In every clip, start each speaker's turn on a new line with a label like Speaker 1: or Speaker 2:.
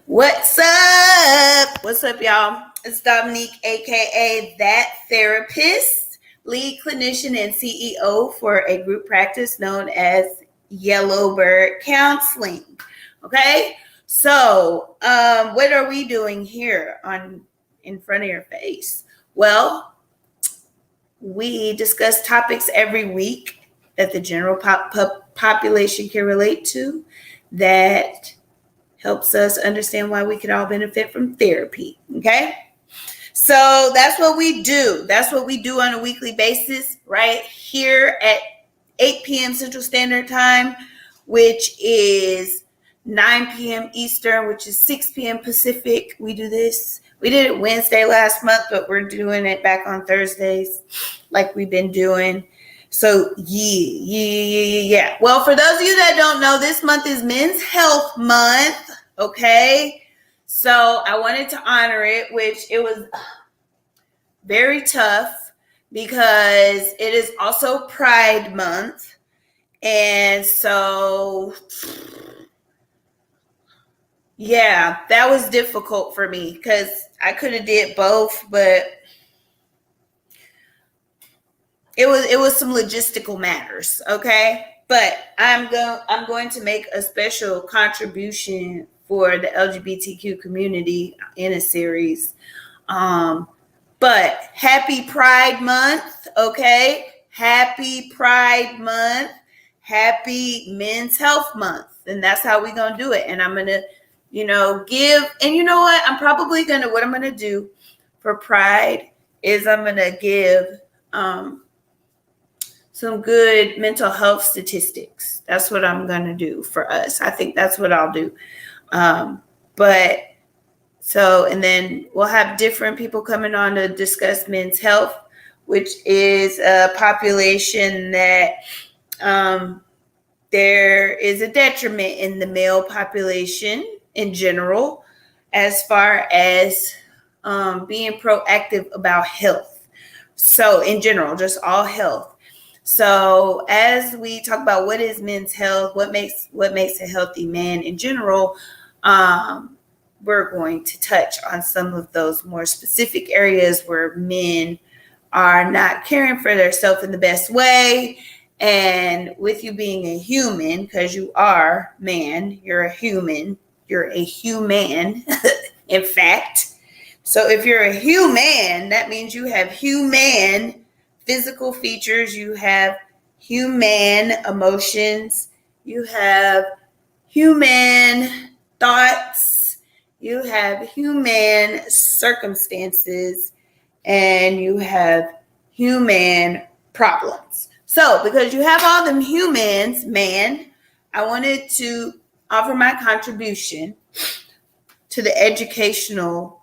Speaker 1: What's up? What's up, y'all? It's Dominique, aka That Therapist, Lead Clinician and CEO for a group practice known as Yellowbird Counseling. Okay, so what are we doing here in front of your face? Well, we discuss topics every week that the general population can relate to, that helps us understand why we could all benefit from therapy. Okay. So that's what we do. That's what we do on a weekly basis right here at 8 p.m. Central Standard Time, which is 9 p.m. Eastern, which is 6 p.m. Pacific. We do this. We did it Wednesday last month, but we're doing it back on Thursdays like we've been doing. So yeah. Well, for those of you that don't know, this month is Men's Health Month. Okay. So I wanted to honor it, which it was very tough because it is also Pride Month. And so, yeah, that was difficult for me because I could have did both, but it was some logistical matters, okay? But I'm going to make a special contribution for the LGBTQ community in a series. But happy Pride Month, okay? Happy Pride Month. Happy Men's Health Month. And that's how we're going to do it. And I'm going to, give, and you know what? What I'm going to do for Pride is I'm going to give some good mental health statistics. That's what I'm going to do for us. I think that's what I'll do. And then we'll have different people coming on to discuss men's health, which is a population that there is a detriment in the male population in general, as far as being proactive about health. So in general, just all health. So as we talk about what is men's health, what makes a healthy man in general, we're going to touch on some of those more specific areas where men are not caring for themselves in the best way. And with you being a human, because you are man, you're a human, in fact. So if you're a human, that means you have human physical features, you have human emotions, you have human thoughts, you have human circumstances, and you have human problems. So because you have all them humans, man, I wanted to offer my contribution to the educational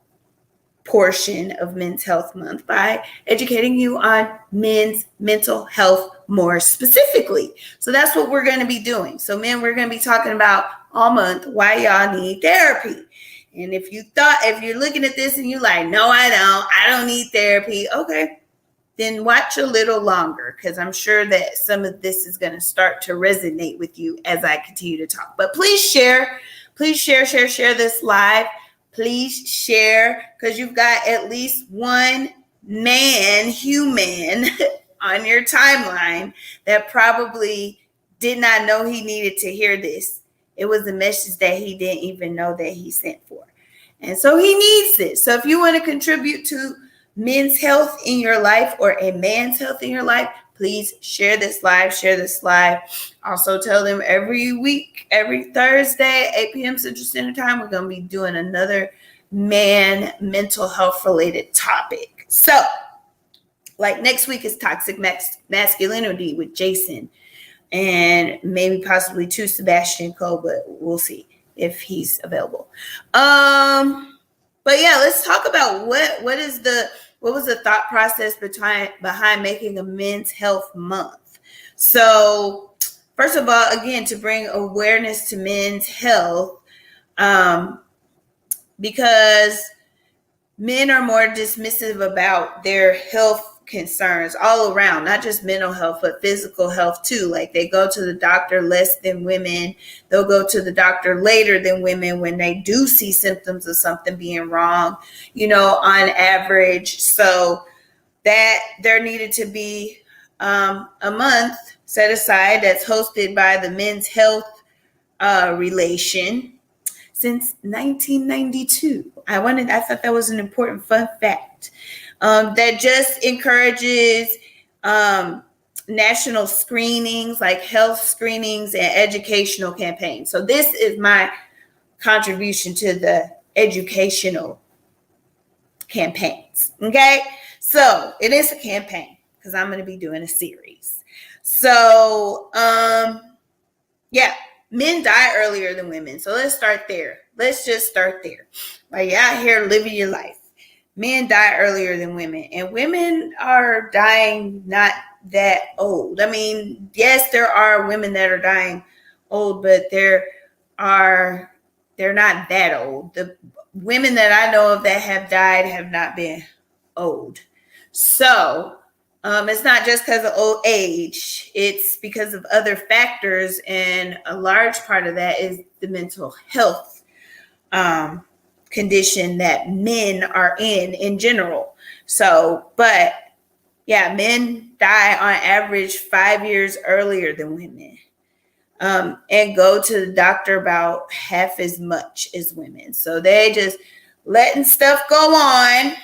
Speaker 1: portion of Men's Health Month by educating you on men's mental health more specifically. So that's what we're going to be doing. So men, we're going to be talking about all month why y'all need therapy. And if you're looking at this and you're like, no, I don't need therapy. Okay, then watch a little longer, because I'm sure that some of this is going to start to resonate with you as I continue to talk. But please share this live. Please share, because you've got at least one human on your timeline that probably did not know he needed to hear this. It was a message that he didn't even know that he sent for. And so he needs this. So if you want to contribute to men's health in your life or a man's health in your life, please share this live. Also tell them every week, every Thursday, 8 p.m. Central Standard Time, we're going to be doing another man mental health related topic. So like next week is toxic masculinity with Jason, and maybe possibly to Sebastian Cole, but we'll see if he's available. But yeah, let's talk about what was the thought process behind making a Men's Health Month. So first of all, again, to bring awareness to men's health, because men are more dismissive about their health concerns all around, not just mental health, but physical health too. Like they go to the doctor less than women. They'll go to the doctor later than women when they do see symptoms of something being wrong, on average. So that there needed to be a month set aside that's hosted by the Men's Health Relation since 1992. I thought that was an important fun fact. That just encourages national screenings, like health screenings and educational campaigns. So this is my contribution to the educational campaigns. Okay, so it is a campaign because I'm going to be doing a series. So yeah, men die earlier than women. So let's start there. Let's just start there. Like you're out here living your life. Men die earlier than women, and women are dying not that old. I mean, yes, there are women that are dying old, but they're not that old. The women that I know of that have died have not been old. So it's not just because of old age. It's because of other factors, and a large part of that is the mental health condition that men are in general. So, but yeah, men die on average 5 years earlier than women, and go to the doctor about half as much as women. So they just letting stuff go on,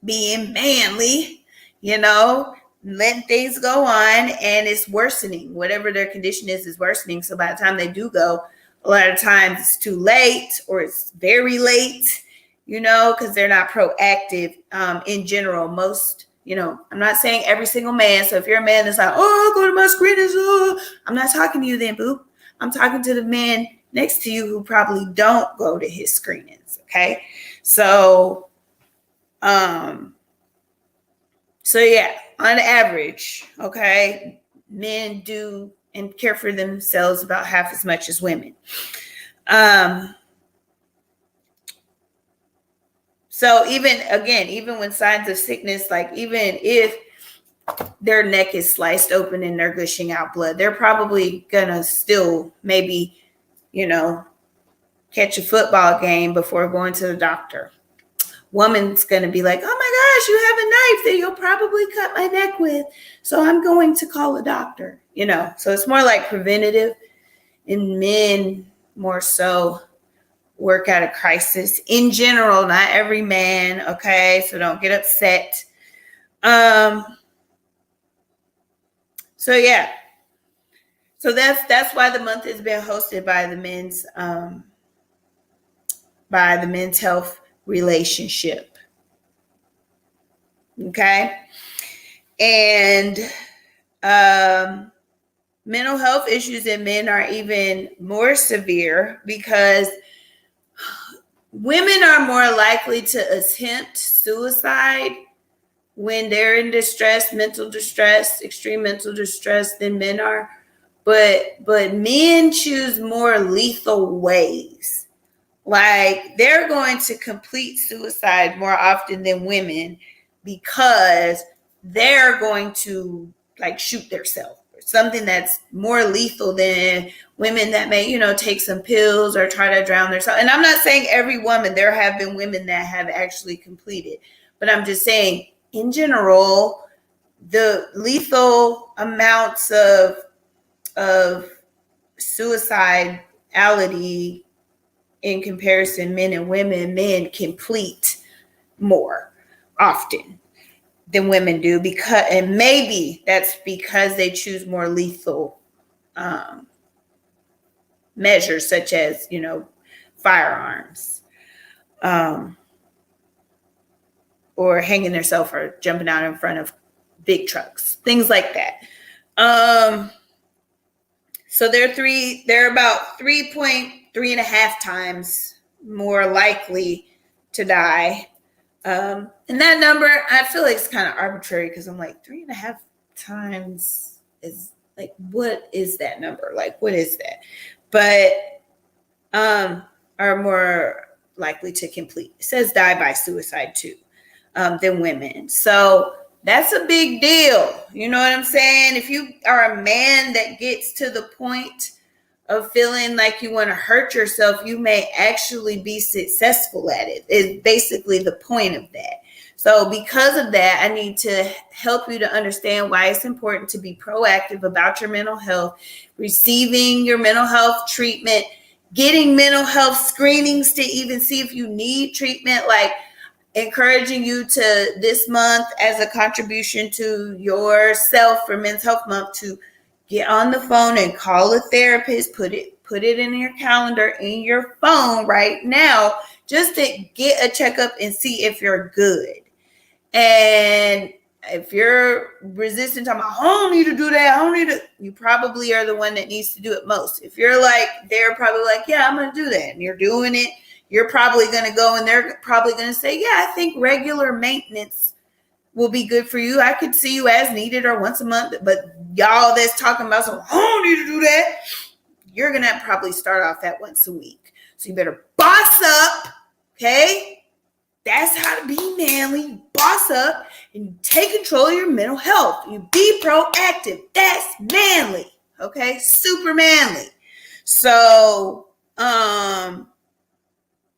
Speaker 1: being manly, letting things go on, and it's worsening. Whatever their condition is worsening. So by the time they do go, a lot of times it's too late, or it's very late, because they're not proactive in general. Most, I'm not saying every single man. So if you're a man that's like, oh, I'll go to my screenings, I'm not talking to you then, boo. I'm talking to the man next to you who probably don't go to his screenings. Okay. So yeah, on average, okay, men do and care for themselves about half as much as women. So even when signs of sickness, like even if their neck is sliced open and they're gushing out blood, they're probably gonna still maybe, catch a football game before going to the doctor. Woman's going to be like, oh my gosh, you have a knife that you'll probably cut my neck with, so I'm going to call a doctor, So it's more like preventative, and men more so work out a crisis in general, not every man, okay? So don't get upset. So yeah. So that's why the month has been hosted by the Men's Health Relationship. Okay. And mental health issues in men are even more severe because women are more likely to attempt suicide when they're in distress, mental distress, extreme mental distress, than men are. But men choose more lethal ways. Like they're going to complete suicide more often than women because they're going to like shoot themselves, or something that's more lethal than women that may, take some pills or try to drown themselves. And I'm not saying every woman, there have been women that have actually completed, but I'm just saying in general, the lethal amounts of suicidality in comparison, men and women, men complete more often than women do, and maybe that's because they choose more lethal measures, such as, firearms, or hanging themselves or jumping out in front of big trucks, things like that. So they're about 3.5 times more likely to die. And that number, I feel like it's kind of arbitrary because I'm like 3.5 times is like, what is that number? Like, what is that? But are more likely to complete. It says die by suicide too, than women. So That's a big deal. You know what I'm saying? If you are a man that gets to the point of feeling like you want to hurt yourself, you may actually be successful at it. It's basically the point of that. So because of that, I need to help you to understand why it's important to be proactive about your mental health, receiving your mental health treatment, getting mental health screenings to even see if you need treatment, like encouraging you to this month as a contribution to yourself for Men's Health Month to get on the phone and call a therapist, put it in your calendar in your phone right now, just to get a checkup and see if you're good. And if you're resistant to I don't need to do that, I don't need to, you probably are the one that needs to do it most. If you're like, they're probably like, yeah, I'm going to do that, and you're doing it, you're probably going to go and they're probably going to say, yeah, I think regular maintenance will be good for you. I could see you as needed or once a month, but y'all that's talking about, so I don't need to do that, you're going to probably start off at once a week. So you better boss up, okay? That's how to be manly. You boss up and you take control of your mental health. You be proactive. That's manly. Okay? Super manly. So,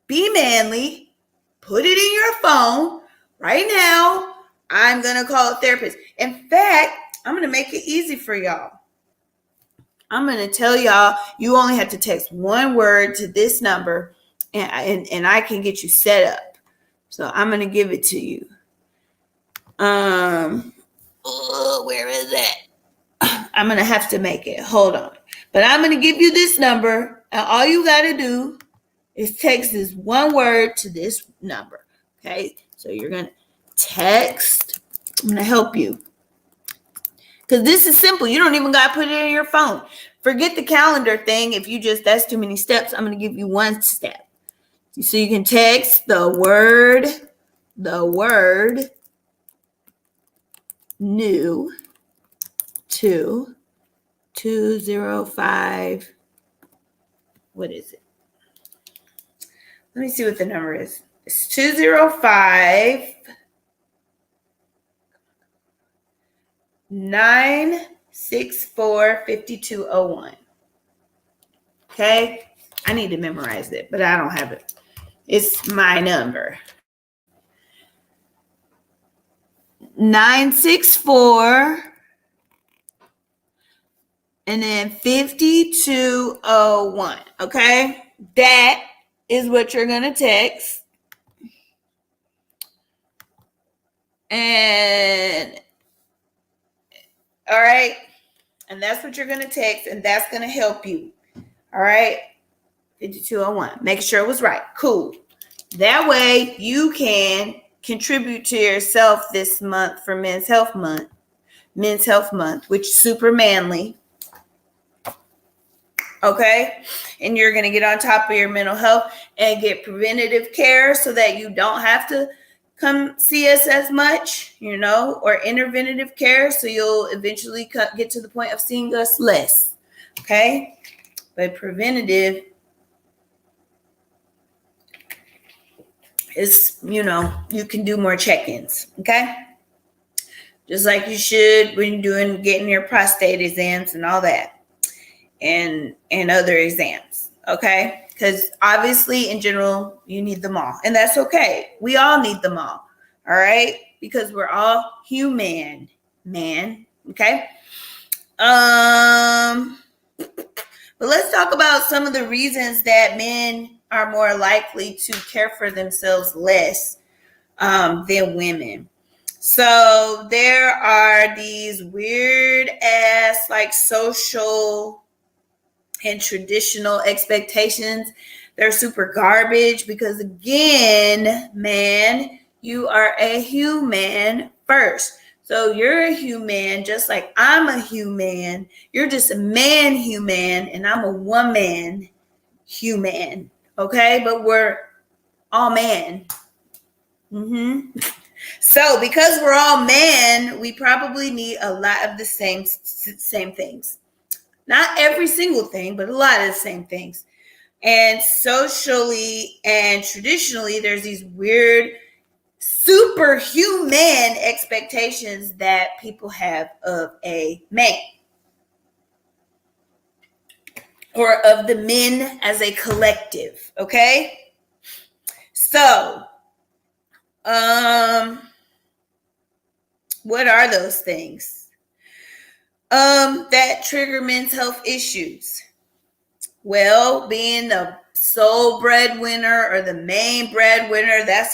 Speaker 1: be manly. Put it in your phone. Right now, I'm going to call a therapist. In fact, I'm going to make it easy for y'all. I'm going to tell y'all you only have to text one word to this number and I can get you set up. So I'm going to give it to you. Where is that? I'm going to have to make it. Hold on. But I'm going to give you this number. And all you got to do is text this one word to this number. Okay? So you're going to text. I'm going to help you. Because this is simple. You don't even got to put it in your phone. Forget the calendar thing. If you just, that's too many steps. I'm going to give you one step. So you can text the word new to 205. What is it? Let me see what the number is. It's 205 964 5201. Okay? I need to memorize it, but I don't have it. It's my number. 964 and then 5201. Okay? That is what you're going to text. And all right. And that's what you're going to text, and that's going to help you. All right. 5201. Make sure it was right. Cool. That way you can contribute to yourself this month for Men's Health Month, which is super manly. Okay. And you're going to get on top of your mental health and get preventative care so that you don't have to come see us as much, or interventive care. So you'll eventually get to the point of seeing us less. Okay. But preventative is, you can do more check-ins. Okay. Just like you should when you're getting your prostate exams and all that. And other exams. Okay. Because obviously in general, you need them all. And that's okay. We all need them all. All right. Because we're all human, man. Okay. But let's talk about some of the reasons that men are more likely to care for themselves less than women. So there are these weird ass social and traditional expectations. They're super garbage because, again, man, you are a human first. So you're a human just like I'm a human. You're just a man human and I'm a woman human. Okay? But we're all man. So because we're all man, we probably need a lot of the same things. Not every single thing, but a lot of the same things. And socially and traditionally, there's these weird superhuman expectations that people have of a man or of the men as a collective. Okay. So, what are those things that trigger men's health issues? Well, being the sole breadwinner or the main breadwinner, that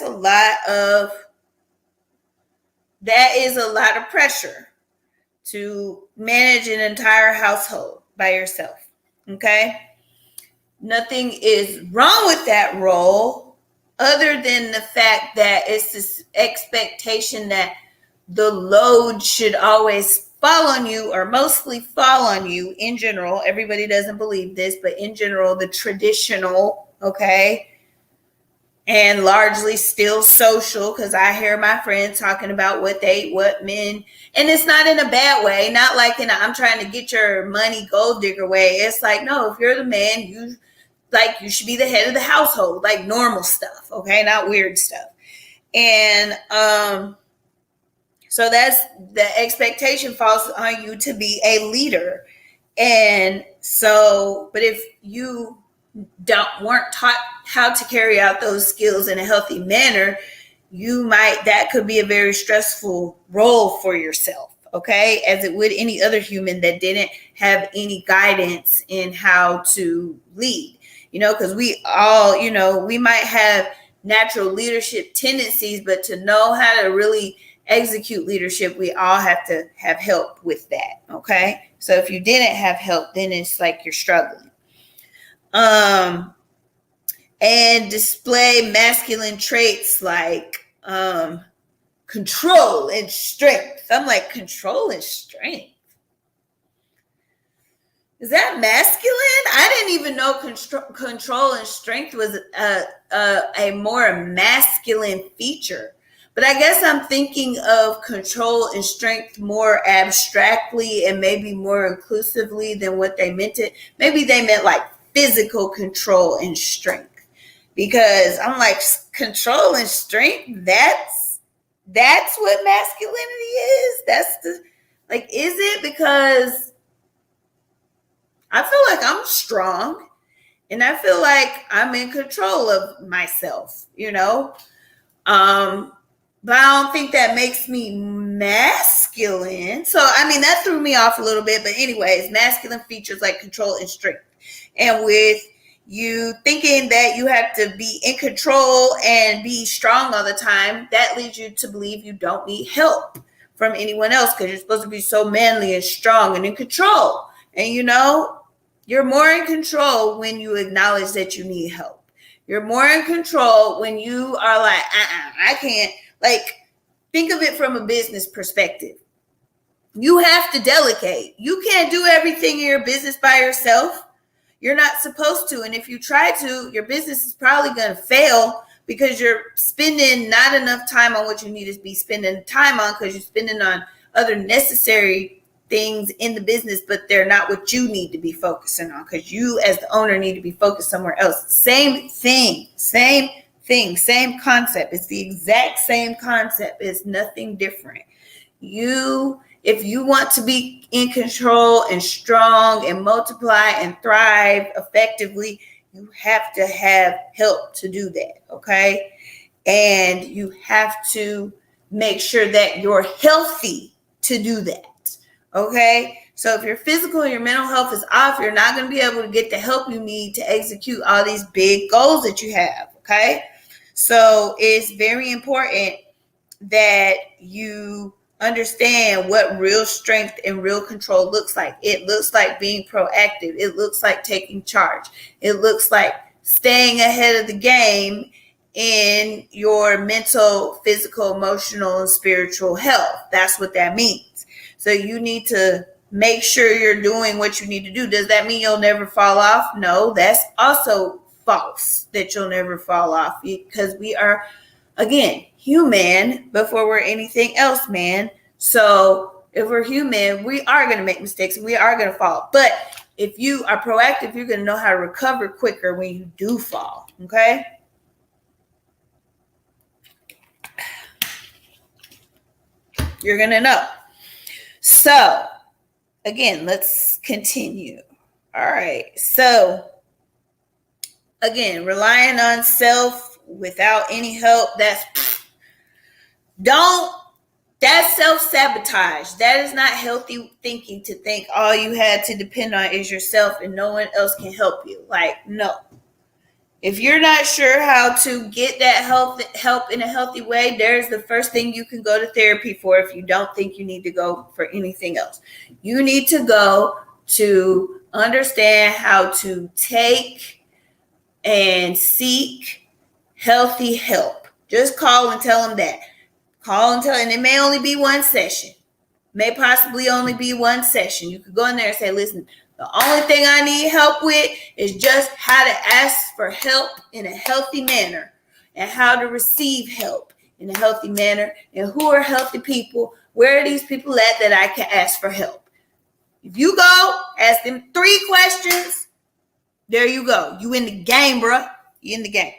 Speaker 1: is a lot of pressure to manage an entire household by yourself. Okay. Nothing is wrong with that role other than the fact that it's this expectation that the load should always fall on you, or mostly fall on you in general. Everybody doesn't believe this, but in general, the traditional, okay, and largely still social, because I hear my friends talking about what men, and it's not in a bad way, not like in a I'm trying to get your money gold digger way. It's like, no, if you're the man, you should be the head of the household, like normal stuff, okay, not weird stuff. And so that's the expectation falls on you to be a leader. And so, but if you weren't taught how to carry out those skills in a healthy manner, that could be a very stressful role for yourself, okay, as it would any other human that didn't have any guidance in how to lead, because we all, we might have natural leadership tendencies, but to know how to really execute leadership, we all have to have help with that, okay? So if you didn't have help, then it's like you're struggling. And display masculine traits like control and strength. I'm like, control and strength? Is that masculine? I didn't even know control and strength was a more masculine feature. But I guess I'm thinking of control and strength more abstractly and maybe more inclusively than what they meant it. Maybe they meant like physical control and strength. Because I'm like, control and strength, that's what masculinity is? Is it? Because I feel like I'm strong and I feel like I'm in control of myself, but I don't think that makes me masculine. So, that threw me off a little bit. But anyways, masculine features like control and strength. And with you thinking that you have to be in control and be strong all the time, that leads you to believe you don't need help from anyone else because you're supposed to be so manly and strong and in control. And you're more in control when you acknowledge that you need help. You're more in control when you are like, I can't. Think of it from a business perspective. You have to delegate. You can't do everything in your business by yourself. You're not supposed to. And if you try to, your business is probably going to fail because you're spending not enough time on what you need to be spending time on because you're spending on other necessary things in the business, but they're not what you need to be focusing on because you as the owner need to be focused somewhere else. Same concept. It's the exact same concept. It's nothing different. If you want to be in control and strong and multiply and thrive effectively, you have to have help to do that, okay? And you have to make sure that you're healthy to do that, okay? So if your physical and your mental health is off, you're not going to be able to get the help you need to execute all these big goals that you have, okay? So it's very important that you understand what real strength and real control looks like. It looks like being proactive. It looks like taking charge. It looks like staying ahead of the game in your mental, physical, emotional, and spiritual health. That's what that means. So you need to make sure you're doing what you need to do. Does that mean you'll never fall off? No, that's also false that you'll never fall off because we are, again, human before we're anything else, man. So if we're human, we are going to make mistakes and we are going to fall. But if you are proactive, you're going to know how to recover quicker when you do fall. Okay. You're going to know. So, again, let's continue. All right. So, again, relying on self without any help, that's self-sabotage. That is not healthy thinking, to think all you had to depend on is yourself and no one else can help you. Like, no. If you're not sure how to get that help in a healthy way, there's the first thing you can go to therapy for if you don't think you need to go for anything else. You need to go to understand how to take and seek healthy help. Just call and tell them that. Call and tell, and it may only be one session. May possibly only be one session. You could go in there and say, listen, the only thing I need help with is just how to ask for help in a healthy manner and how to receive help in a healthy manner. And who are healthy people? Where are these people at that I can ask for help? If you go, ask them 3 questions, there you go. You in the game, bro. You in the game.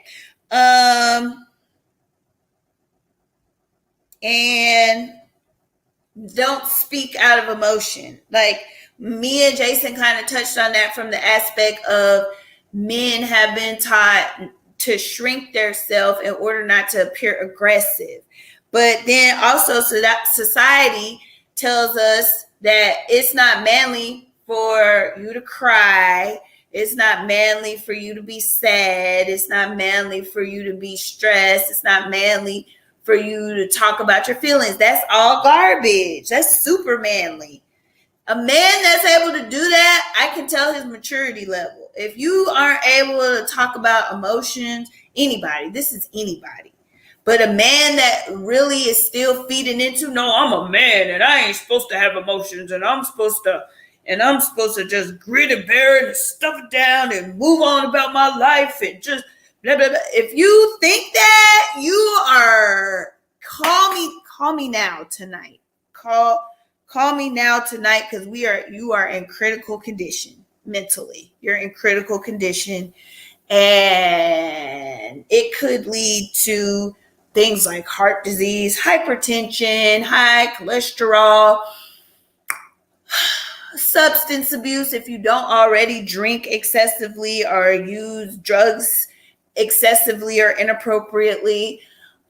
Speaker 1: And don't speak out of emotion. Like, me and Jason kind of touched on that from the aspect of men have been taught to shrink their self in order not to appear aggressive. But then also, so that society tells us that it's not manly for you to cry. It's not manly for you to be sad. It's not manly for you to be stressed. It's not manly for you to talk about your feelings. That's all garbage. That's super manly. A man that's able to do that, I can tell his maturity level. If you aren't able to talk about emotions, anybody, this is anybody. But a man that really is still feeding into, no, I'm a man and I ain't supposed to have emotions and I'm supposed to just grit and bear it and stuff it down and move on about my life and just blah, blah, blah. If you think that, you are, call me now tonight. Call me now tonight, because you are in critical condition mentally. You're in critical condition, and it could lead to things like heart disease, hypertension, high cholesterol, substance abuse if you don't already drink excessively or use drugs excessively or inappropriately.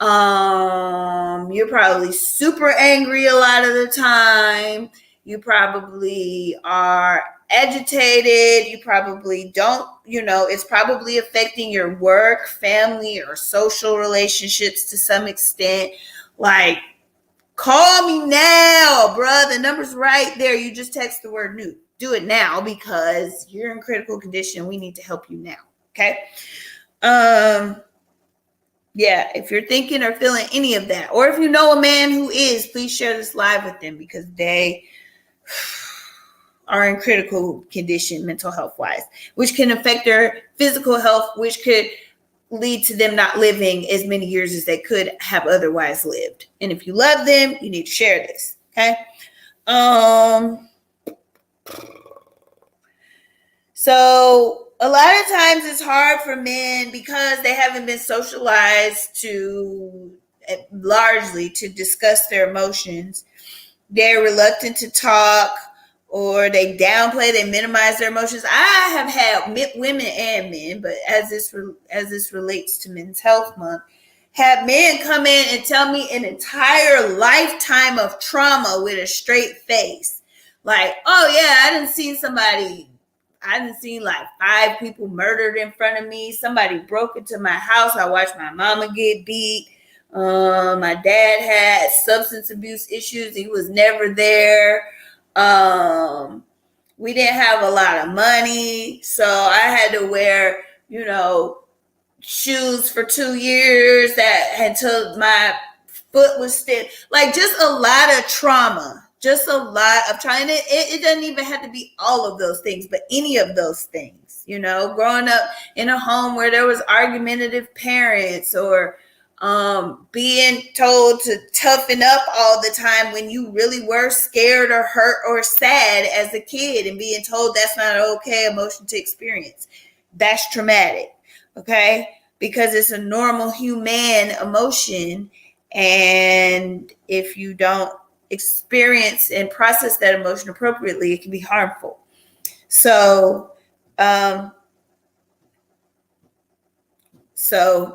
Speaker 1: You're probably super angry a lot of the time. You probably are agitated. You probably don't, it's probably affecting your work, family, or social relationships to some extent. Like, call me now, bruh. The number's right there. You just text the word new. Do it now because you're in critical condition. We need to help you now. Okay. Yeah, if you're thinking or feeling any of that, or if you know a man who is, please share this live with them, because they are in critical condition mental health wise, which can affect their physical health, which could lead to them not living as many years as they could have otherwise lived. And if you love them, you need to share this. Okay. So a lot of times it's hard for men because they haven't been socialized to largely to discuss their emotions. They're reluctant to talk, or they downplay, they minimize their emotions. I have had women and men, but as this relates to Men's Health Month, have men come in and tell me an entire lifetime of trauma with a straight face. Like, oh yeah, I didn't see like 5 people murdered in front of me. Somebody broke into my house. I watched my mama get beat. My dad had substance abuse issues. He was never there. We didn't have a lot of money, so I had to wear, shoes for 2 years until my foot was stiff. Like, just a lot of trauma. Just a lot of trying to, it doesn't even have to be all of those things, but any of those things, growing up in a home where there was argumentative parents, or being told to toughen up all the time when you really were scared or hurt or sad as a kid, and being told that's not an okay emotion to experience. That's traumatic. Okay. Because it's a normal human emotion. And if you don't experience and process that emotion appropriately, it can be harmful. So,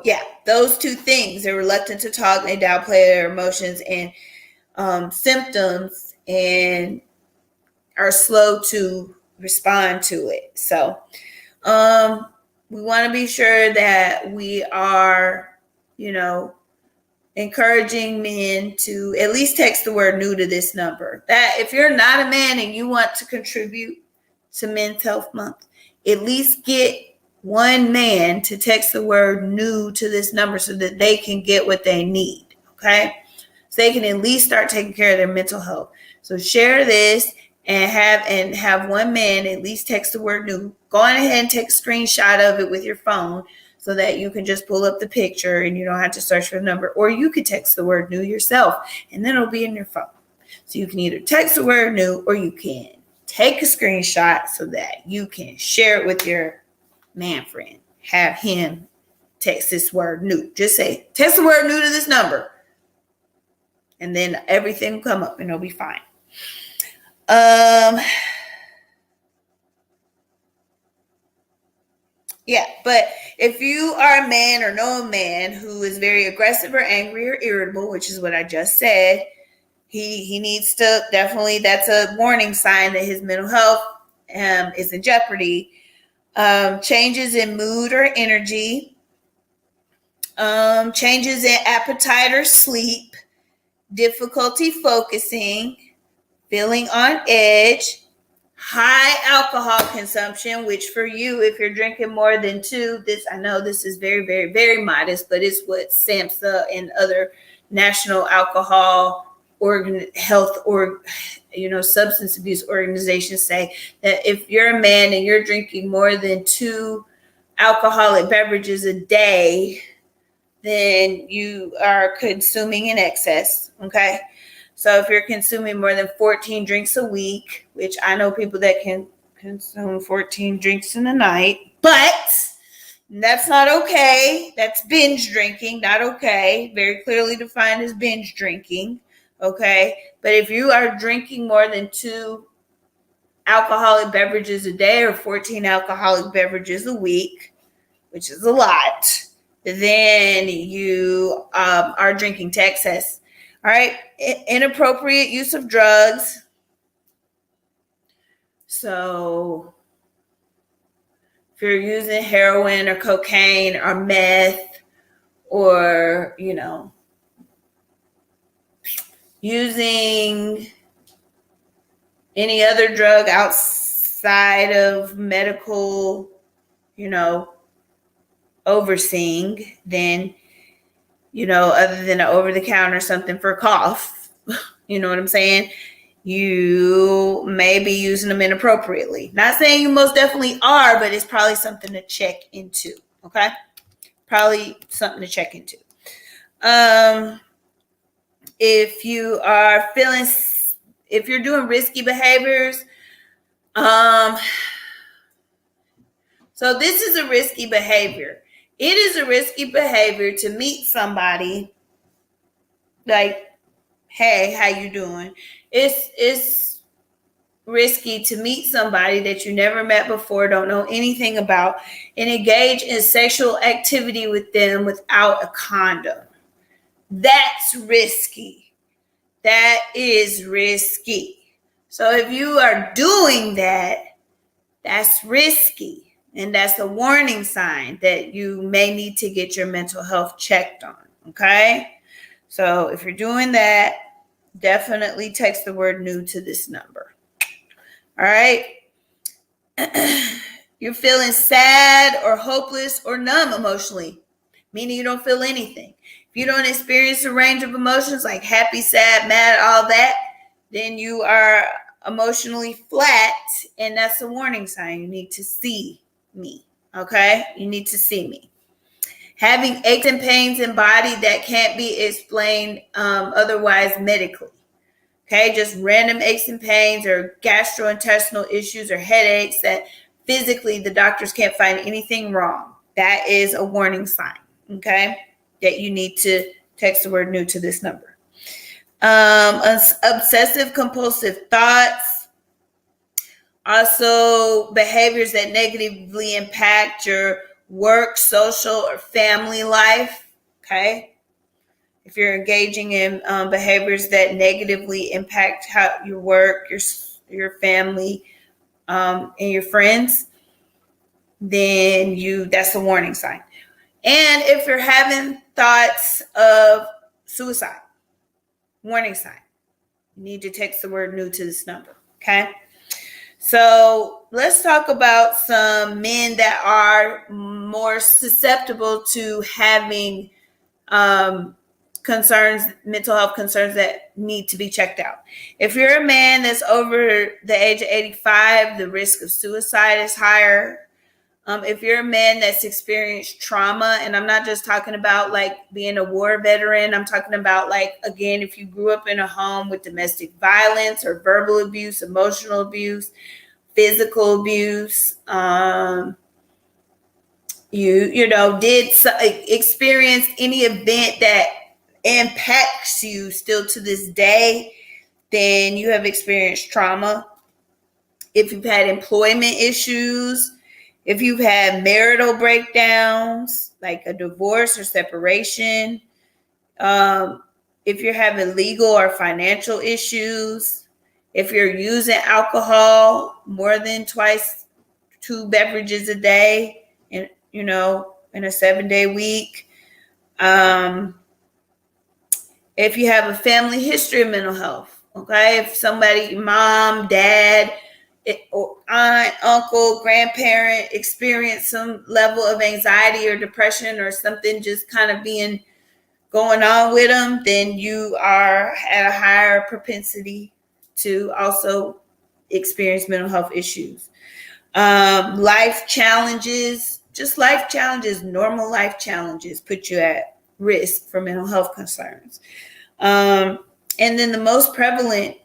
Speaker 1: yeah, those two things, they're reluctant to talk, they downplay their emotions and symptoms, and are slow to respond to it. So we want to be sure that we are, encouraging men to at least text the word new to this number. That if you're not a man and you want to contribute to Men's Health Month, at least get one man to text the word new to this number so that they can get what they need. Okay. So they can at least start taking care of their mental health. So share this and have one man at least text the word new. Go on ahead and take a screenshot of it with your phone so that you can just pull up the picture and you don't have to search for the number. Or you could text the word new yourself and then it'll be in your phone. So you can either text the word new or you can take a screenshot so that you can share it with your man friend. Have him text this word new. Just say, text the word new to this number. And then everything will come up and it'll be fine. Yeah, but if you are a man or know a man who is very aggressive or angry or irritable, which is what I just said, he needs to definitely, that's a warning sign that his mental health is in jeopardy. Changes in mood or energy, changes in appetite or sleep, difficulty focusing, feeling on edge, high alcohol consumption, which for you, if you're drinking more than 2, I know this is very, very, very modest, but it's what SAMHSA and other national alcohol health or substance abuse organizations say, that if you're a man and you're drinking more than 2 alcoholic beverages a day, then you are consuming in excess. Okay. So if you're consuming more than 14 drinks a week, which I know people that can consume 14 drinks in a night, but that's not okay. That's binge drinking, not okay. Very clearly defined as binge drinking. Okay. But if you are drinking more than 2 alcoholic beverages a day or 14 alcoholic beverages a week, which is a lot, then you are drinking to excess. All right. Inappropriate use of drugs. So if you're using heroin or cocaine or meth or, using any other drug outside of medical, overseeing, then, other than an over-the-counter something for cough, you know what I'm saying? You may be using them inappropriately. Not saying you most definitely are, but it's probably something to check into. Okay? Probably something to check into. If you're doing risky behaviors, so this is a risky behavior. It is a risky behavior to meet somebody like, hey, how you doing? It's risky to meet somebody that you never met before, don't know anything about, and engage in sexual activity with them without a condom. That's risky. That is risky. So if you are doing that, that's risky. And that's a warning sign that you may need to get your mental health checked on. Okay? So if you're doing that, definitely text the word new to this number. All right? You're feeling sad or hopeless or numb emotionally, meaning you don't feel anything. If you don't experience a range of emotions like happy, sad, mad, all that, then you are emotionally flat, and that's a warning sign. You need to see me. Okay? You need to see me. Having aches and pains in body that can't be explained otherwise medically. Okay? Just random aches and pains or gastrointestinal issues or headaches that physically the doctors can't find anything wrong. That is a warning sign. Okay? That you need to text the word new to this number. Obsessive compulsive thoughts, also behaviors that negatively impact your work, social, or family life. Okay. If you're engaging in behaviors that negatively impact how your work, your family, and your friends, then that's a warning sign. And if you're having thoughts of suicide, warning sign. You need to text the word new to this number. Okay. So let's talk about some men that are more susceptible to having concerns, mental health concerns that need to be checked out. If you're a man that's over the age of 85, the risk of suicide is higher. If you're a man that's experienced trauma, and I'm not just talking about like being a war veteran, I'm talking about like, again, if you grew up in a home with domestic violence or verbal abuse, emotional abuse, physical abuse, did experience any event that impacts you still to this day, then you have experienced trauma. If you've had employment issues, if you've had marital breakdowns, like a divorce or separation, if you're having legal or financial issues, if you're using alcohol more than twice, 2 beverages a day, in a 7-day week, if you have a family history of mental health, okay, if somebody, mom, dad, or aunt, uncle, grandparent experience some level of anxiety or depression or something just kind of going on with them, then you are at a higher propensity to also experience mental health issues. Life challenges, normal life challenges put you at risk for mental health concerns. And then the most prevalent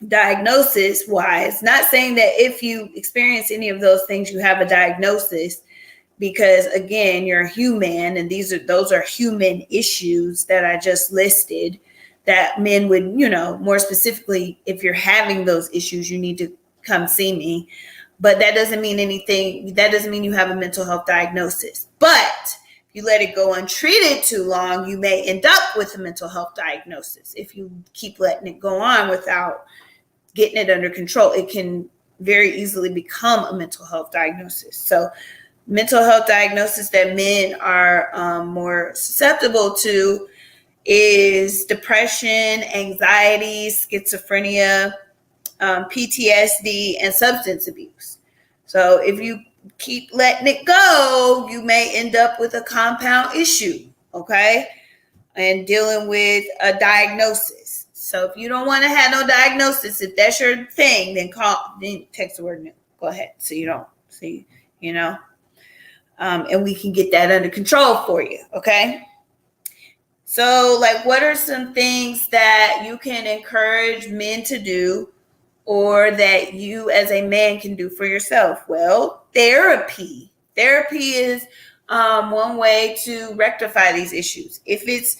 Speaker 1: diagnosis wise, not saying that if you experience any of those things, you have a diagnosis, because again, you're a human, and those are human issues that I just listed that men would, more specifically, if you're having those issues, you need to come see me. But that doesn't mean anything. That doesn't mean you have a mental health diagnosis. But if you let it go untreated too long, you may end up with a mental health diagnosis. If you keep letting it go on without getting it under control, it can very easily become a mental health diagnosis. So mental health diagnosis that men are more susceptible to is depression, anxiety, schizophrenia, PTSD, and substance abuse. So if you keep letting it go, you may end up with a compound issue, okay? And dealing with a diagnosis. So if you don't want to have no diagnosis, if that's your thing, then text the word new. Go ahead. So you don't see, and we can get that under control for you. Okay. So like, what are some things that you can encourage men to do, or that you as a man can do for yourself? Well, therapy is one way to rectify these issues. If it's,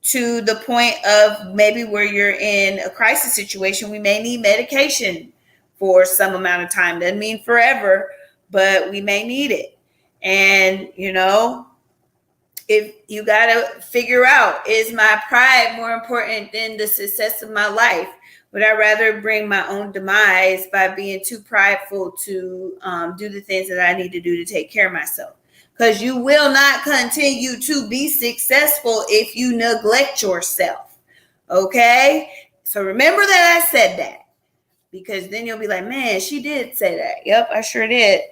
Speaker 1: to the point of maybe where you're in a crisis situation, we may need medication for some amount of time. Doesn't mean forever, but we may need it. And, if you got to figure out, is my pride more important than the success of my life? Would I rather bring my own demise by being too prideful to do the things that I need to do to take care of myself? Because you will not continue to be successful if you neglect yourself. Okay? So remember that I said that, because then you'll be like, man, she did say that. Yep, I sure did.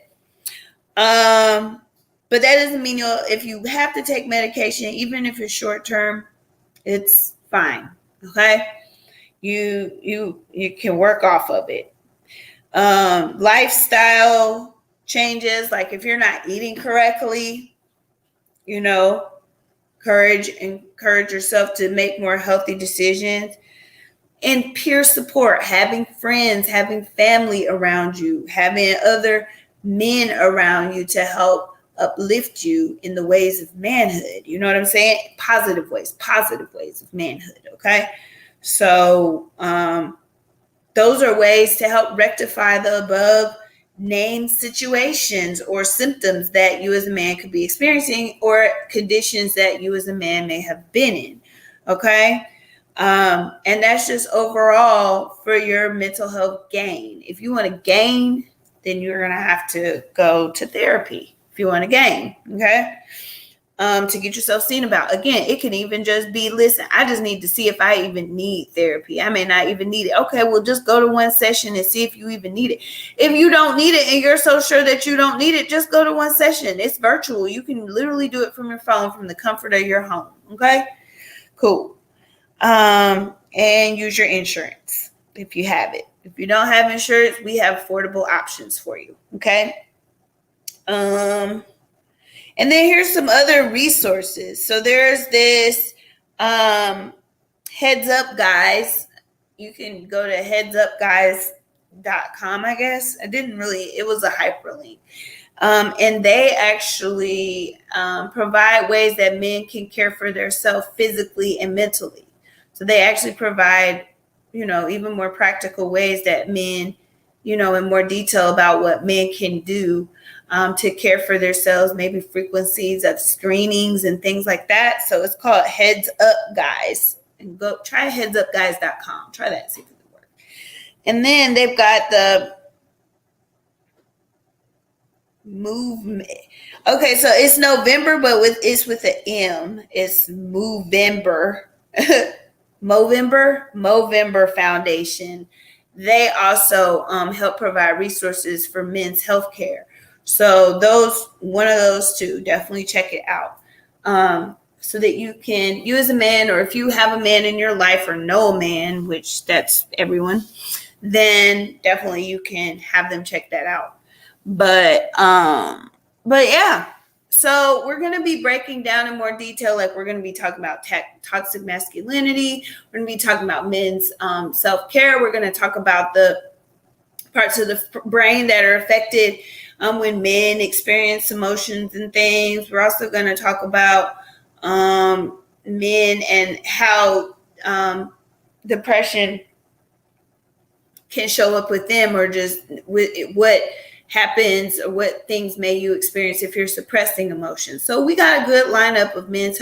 Speaker 1: But that doesn't mean if you have to take medication, even if it's short term, it's fine. Okay? You can work off of it. Lifestyle changes, like if you're not eating correctly, encourage yourself to make more healthy decisions. And peer support, having friends, having family around you, having other men around you to help uplift you in the ways of manhood. You know what I'm saying? Positive ways of manhood. Okay. So those are ways to help rectify the above named situations or symptoms that you as a man could be experiencing, or conditions that you as a man may have been in. Okay. And that's just overall for your mental health gain. If you want to gain, then you're going to have to go to therapy if you want to gain. Okay. To get yourself seen about. Again, it can even just be, listen, I just need to see if I even need therapy. I may not even need it. Okay, well, just go to one session and see if you even need it. If you don't need it and you're so sure that you don't need it, just go to one session. It's virtual. You can literally do it from your phone, from the comfort of your home. Okay, cool. And use your insurance if you have it. If you don't have insurance, we have affordable options for you. Okay. And then here's some other resources. So there's this Heads Up Guys. You can go to headsupguys.com, I guess. It was a hyperlink. And they actually provide ways that men can care for themselves physically and mentally. So they actually provide, even more practical ways that men, in more detail about what men can do to care for themselves, maybe frequencies of screenings and things like that. So it's called Heads Up Guys. And go try headsupguys.com. Try that, see if it can work. And then they've got the movement. Okay, so it's November, but it's with an M. It's Movember. Movember Foundation. They also help provide resources for men's health care. So one of those two, definitely check it out. So that you as a man, or if you have a man in your life or know a man, which that's everyone, then definitely you can have them check that out. But yeah. So we're going to be breaking down in more detail. Like, we're going to be talking about toxic masculinity. We're going to be talking about men's self-care. We're going to talk about the parts of the brain that are affected when men experience emotions and things. We're also going to talk about men and how depression can show up with them, or just what happens, or what things may you experience if you're suppressing emotions. So we got a good lineup of men's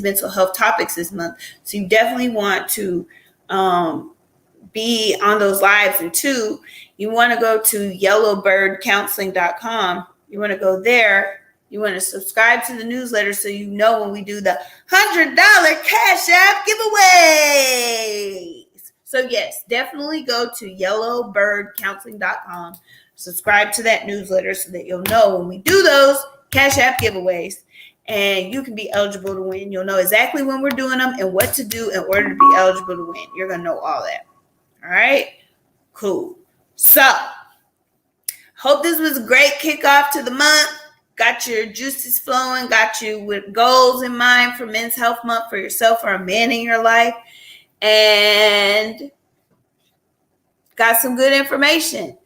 Speaker 1: mental health topics this month. So you definitely want to be on those lives. And two, you want to go to yellowbirdcounseling.com. You want to go there. You want to subscribe to the newsletter so you know when we do the $100 Cash App giveaways. So yes, definitely go to yellowbirdcounseling.com. Subscribe to that newsletter so that you'll know when we do those Cash App giveaways, and you can be eligible to win. You'll know exactly when we're doing them and what to do in order to be eligible to win. You're going to know all that. All right, cool. So hope this was a great kickoff to the month. Got your juices flowing, got you with goals in mind for Men's Health Month for yourself or a man in your life, and got some good information.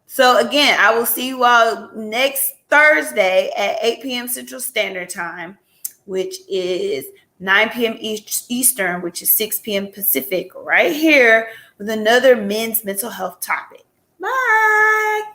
Speaker 1: So again, I will see you all next Thursday at 8 p.m. Central Standard Time, which is 9 p.m. Eastern, which is 6 p.m. Pacific, right here with another men's mental health topic. Bye.